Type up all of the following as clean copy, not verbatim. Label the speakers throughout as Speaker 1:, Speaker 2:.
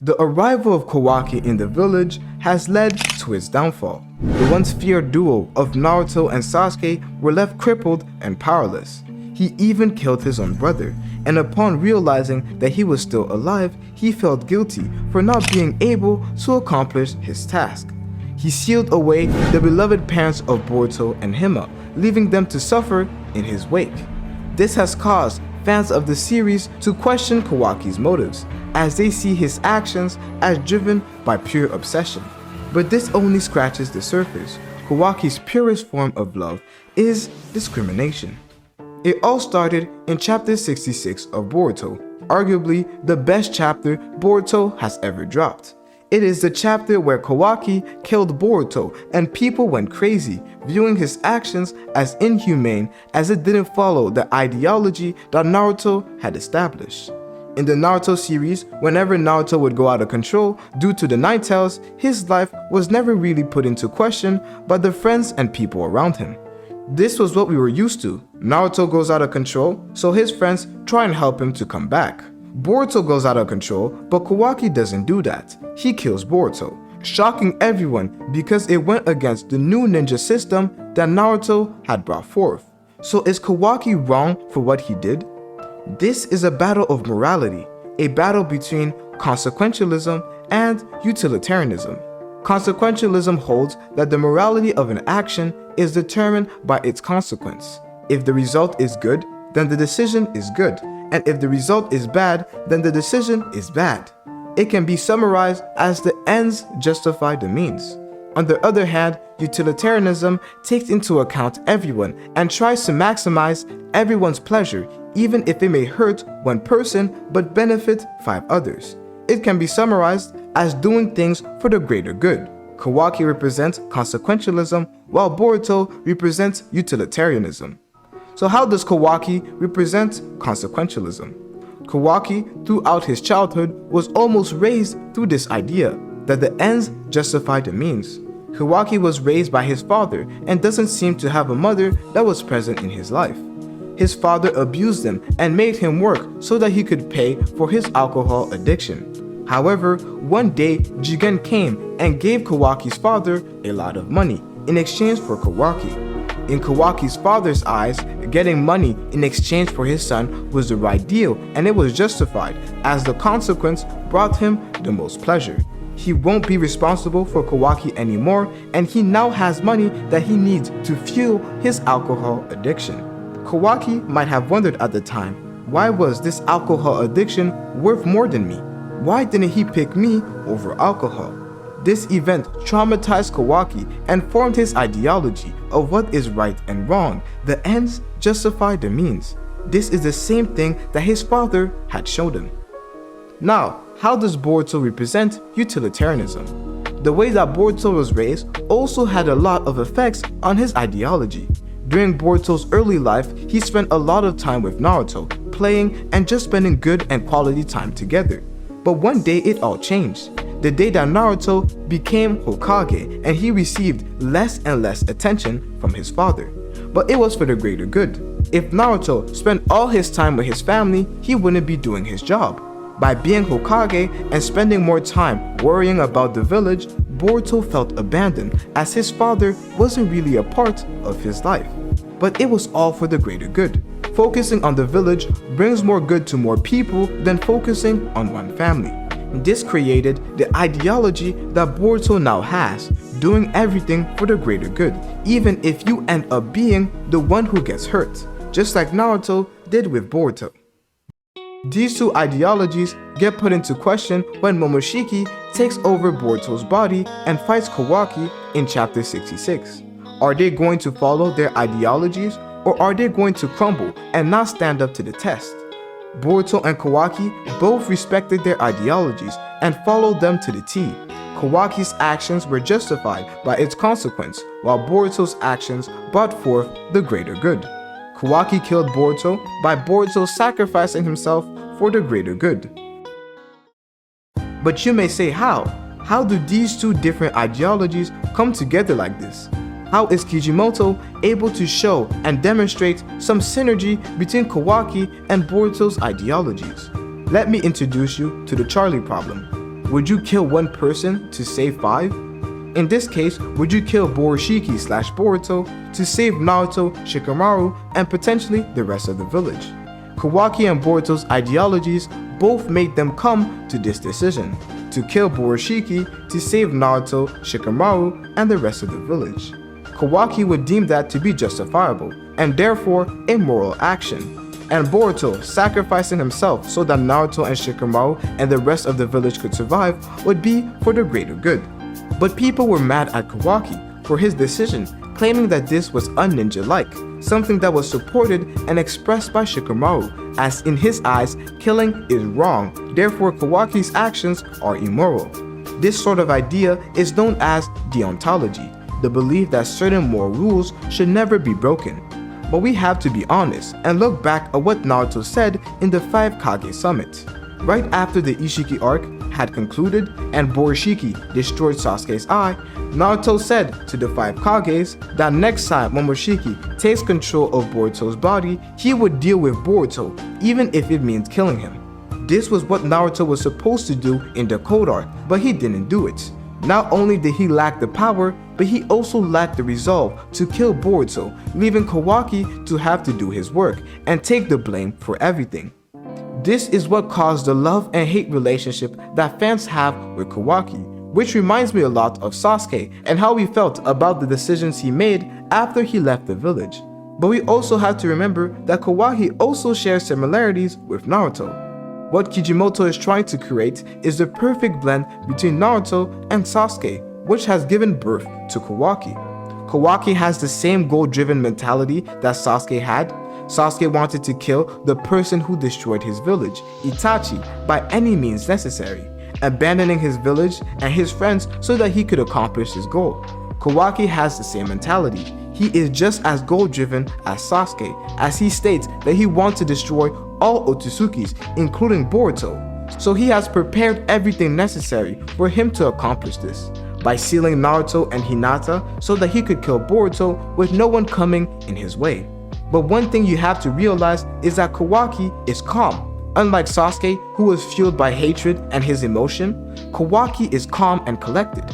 Speaker 1: The arrival of Kawaki in the village has led to its downfall. The once feared duo of Naruto and Sasuke were left crippled and powerless. He even killed his own brother, and upon realizing that he was still alive, he felt guilty for not being able to accomplish his task. He sealed away the beloved parents of Boruto and Hima, leaving them to suffer in his wake. This has caused fans of the series to question Kawaki's motives, as they see his actions as driven by pure obsession. But this only scratches the surface. Kawaki's purest form of love is discrimination. It all started in chapter 66 of Boruto, arguably the best chapter Boruto has ever dropped. It is the chapter where Kawaki killed Boruto and people went crazy, viewing his actions as inhumane as it didn't follow the ideology that Naruto had established. In the Naruto series, whenever Naruto would go out of control due to the Nine Tails, his life was never really put into question by the friends and people around him. This was what we were used to. Naruto goes out of control, so his friends try and help him to come back. Boruto goes out of control, but Kawaki doesn't do that. He kills Boruto, shocking everyone because it went against the new ninja system that Naruto had brought forth. So is Kawaki wrong for what he did? This is a battle of morality, a battle between consequentialism and utilitarianism. Consequentialism holds that the morality of an action is determined by its consequence. If the result is good, then the decision is good, and if the result is bad, then the decision is bad. It can be summarized as the ends justify the means. On the other hand, utilitarianism takes into account everyone and tries to maximize everyone's pleasure, even if it may hurt one person but benefit 5 others. It can be summarized as doing things for the greater good. Kawaki represents consequentialism, while Boruto represents utilitarianism. So how does Kawaki represent consequentialism? Kawaki, throughout his childhood, was almost raised through this idea that the ends justify the means. Kawaki was raised by his father and doesn't seem to have a mother that was present in his life. His father abused him and made him work so that he could pay for his alcohol addiction. However, one day Jigen came and gave Kawaki's father a lot of money in exchange for Kawaki. In Kawaki's father's eyes, getting money in exchange for his son was the right deal, and it was justified as the consequence brought him the most pleasure. He won't be responsible for Kawaki anymore, and he now has money that he needs to fuel his alcohol addiction. Kawaki might have wondered at the time, why was this alcohol addiction worth more than me? Why didn't he pick me over alcohol? This event traumatized Kawaki and formed his ideology of what is right and wrong. The ends justify the means. This is the same thing that his father had shown him. Now, how does Boruto represent utilitarianism? The way that Boruto was raised also had a lot of effects on his ideology. During Boruto's early life, he spent a lot of time with Naruto, playing and just spending good and quality time together. But one day it all changed. The day that Naruto became Hokage and he received less and less attention from his father. But it was for the greater good. If Naruto spent all his time with his family, he wouldn't be doing his job. By being Hokage and spending more time worrying about the village, Boruto felt abandoned as his father wasn't really a part of his life. But it was all for the greater good. Focusing on the village brings more good to more people than focusing on one family. This created the ideology that Boruto now has, doing everything for the greater good, even if you end up being the one who gets hurt, just like Naruto did with Boruto. These two ideologies get put into question when Momoshiki takes over Boruto's body and fights Kawaki in chapter 66. Are they going to follow their ideologies, or are they going to crumble and not stand up to the test? Boruto and Kawaki both respected their ideologies and followed them to the T. Kawaki's actions were justified by its consequence, while Boruto's actions brought forth the greater good. Kawaki killed Boruto by Boruto sacrificing himself for the greater good. But you may say, how? How do these two different ideologies come together like this? How is Kijimoto able to show and demonstrate some synergy between Kawaki and Boruto's ideologies? Let me introduce you to the Charlie problem. would you kill one person to save 5? In this case, would you kill Borushiki/Boruto to save Naruto, Shikamaru, and potentially the rest of the village? Kawaki and Boruto's ideologies both made them come to this decision, to kill Borushiki to save Naruto, Shikamaru, and the rest of the village. Kawaki would deem that to be justifiable, and therefore a moral action, and Boruto, sacrificing himself so that Naruto and Shikamaru and the rest of the village could survive, would be for the greater good. But people were mad at Kawaki for his decision, claiming that this was un-ninja-like, something that was supported and expressed by Shikamaru, as in his eyes, killing is wrong, therefore Kawaki's actions are immoral. This sort of idea is known as deontology, the belief that certain moral rules should never be broken. But we have to be honest and look back at what Naruto said in the 5 Kage Summit. Right after the Ishiki arc had concluded and Borushiki destroyed Sasuke's eye, Naruto said to the 5 Kages that next time Momoshiki takes control of Boruto's body, he would deal with Boruto, even if it means killing him. This was what Naruto was supposed to do in the Code arc, but he didn't do it. Not only did he lack the power, but he also lacked the resolve to kill Boruto, leaving Kawaki to have to do his work and take the blame for everything. This is what caused the love and hate relationship that fans have with Kawaki, which reminds me a lot of Sasuke and how we felt about the decisions he made after he left the village. But we also have to remember that Kawaki also shares similarities with Naruto. What Kijimoto is trying to create is the perfect blend between Naruto and Sasuke, which has given birth to Kawaki. Kawaki has the same goal-driven mentality that Sasuke had. Sasuke wanted to kill the person who destroyed his village, Itachi, by any means necessary, abandoning his village and his friends so that he could accomplish his goal. Kawaki has the same mentality. He is just as goal-driven as Sasuke, as he states that he wants to destroy all Otsutsuki's, including Boruto. So he has prepared everything necessary for him to accomplish this, by sealing Naruto and Hinata so that he could kill Boruto with no one coming in his way. But one thing you have to realize is that Kawaki is calm. Unlike Sasuke, who was fueled by hatred and his emotion, Kawaki is calm and collected.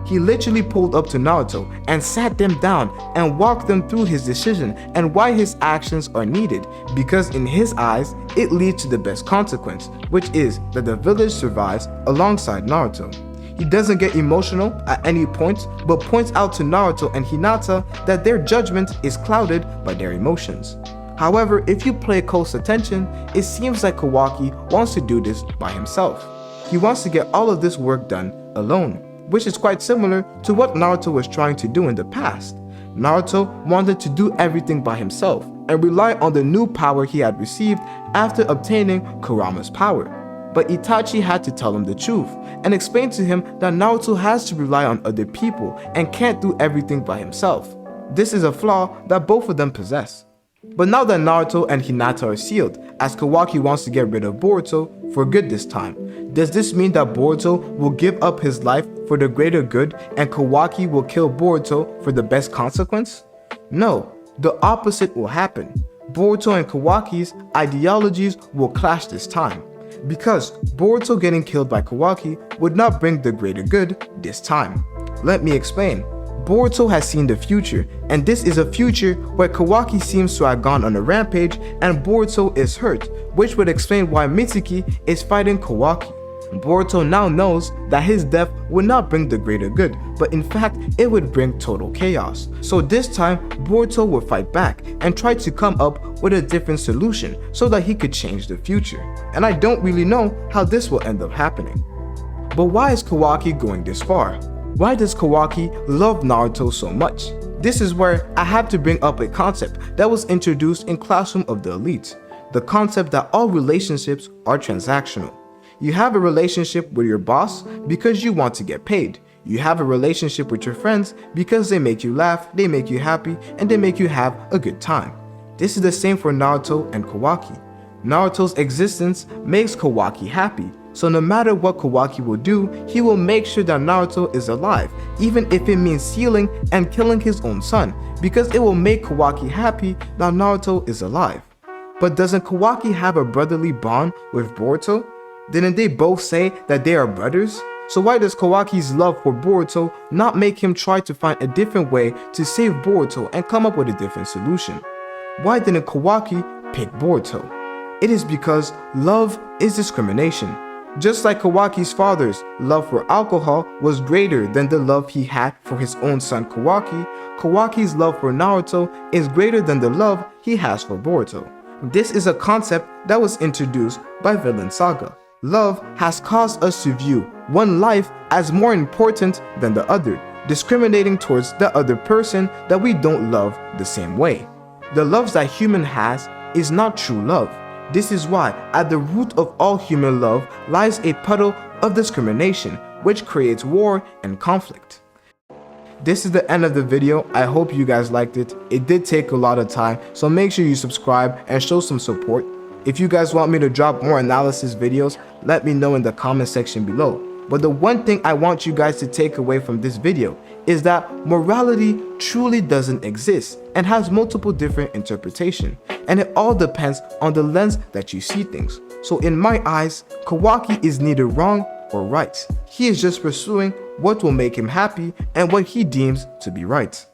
Speaker 1: He literally pulled up to Naruto and sat them down and walked them through his decision and why his actions are needed, because in his eyes, it leads to the best consequence, which is that the village survives alongside Naruto. He doesn't get emotional at any point, but points out to Naruto and Hinata that their judgment is clouded by their emotions. However, if you pay close attention, it seems like Kawaki wants to do this by himself. He wants to get all of this work done alone, which is quite similar to what Naruto was trying to do in the past. Naruto wanted to do everything by himself and rely on the new power he had received after obtaining Kurama's power. But Itachi had to tell him the truth and explain to him that Naruto has to rely on other people and can't do everything by himself. This is a flaw that both of them possess. But now that Naruto and Hinata are sealed, as Kawaki wants to get rid of Boruto for good this time, does this mean that Boruto will give up his life for the greater good and Kawaki will kill Boruto for the best consequence? No, the opposite will happen. Boruto and Kawaki's ideologies will clash this time, because Boruto getting killed by Kawaki would not bring the greater good this time. Let me explain. Boruto has seen the future, and this is a future where Kawaki seems to have gone on a rampage and Boruto is hurt, which would explain why Mitsuki is fighting Kawaki. Boruto now knows that his death would not bring the greater good, but in fact it would bring total chaos. So this time Boruto will fight back and try to come up with a different solution so that he could change the future. And I don't really know how this will end up happening. But why is Kawaki going this far? Why does Kawaki love Naruto so much? This is where I have to bring up a concept that was introduced in Classroom of the Elite. The concept that all relationships are transactional. You have a relationship with your boss because you want to get paid. You have a relationship with your friends because they make you laugh, they make you happy, and they make you have a good time. This is the same for Naruto and Kawaki. Naruto's existence makes Kawaki happy, so no matter what Kawaki will do, he will make sure that Naruto is alive, even if it means stealing and killing his own son, because it will make Kawaki happy that Naruto is alive. But doesn't Kawaki have a brotherly bond with Boruto? Didn't they both say that they are brothers? So why does Kawaki's love for Boruto not make him try to find a different way to save Boruto and come up with a different solution? Why didn't Kawaki pick Boruto? It is because love is discrimination. Just like Kawaki's father's love for alcohol was greater than the love he had for his own son Kawaki, Kawaki's love for Naruto is greater than the love he has for Boruto. This is a concept that was introduced by Villain Saga. Love has caused us to view one life as more important than the other, discriminating towards the other person that we don't love the same way. The love that human has is not true love. This is why at the root of all human love lies a puddle of discrimination, which creates war and conflict. This is the end of the video. I hope you guys liked it. It did take a lot of time, so make sure you subscribe and show some support. If you guys want me to drop more analysis videos, let me know in the comment section below. But the one thing I want you guys to take away from this video is that morality truly doesn't exist and has multiple different interpretations, and it all depends on the lens that you see things. So in my eyes, Kawaki is neither wrong or right. He is just pursuing what will make him happy and what he deems to be right.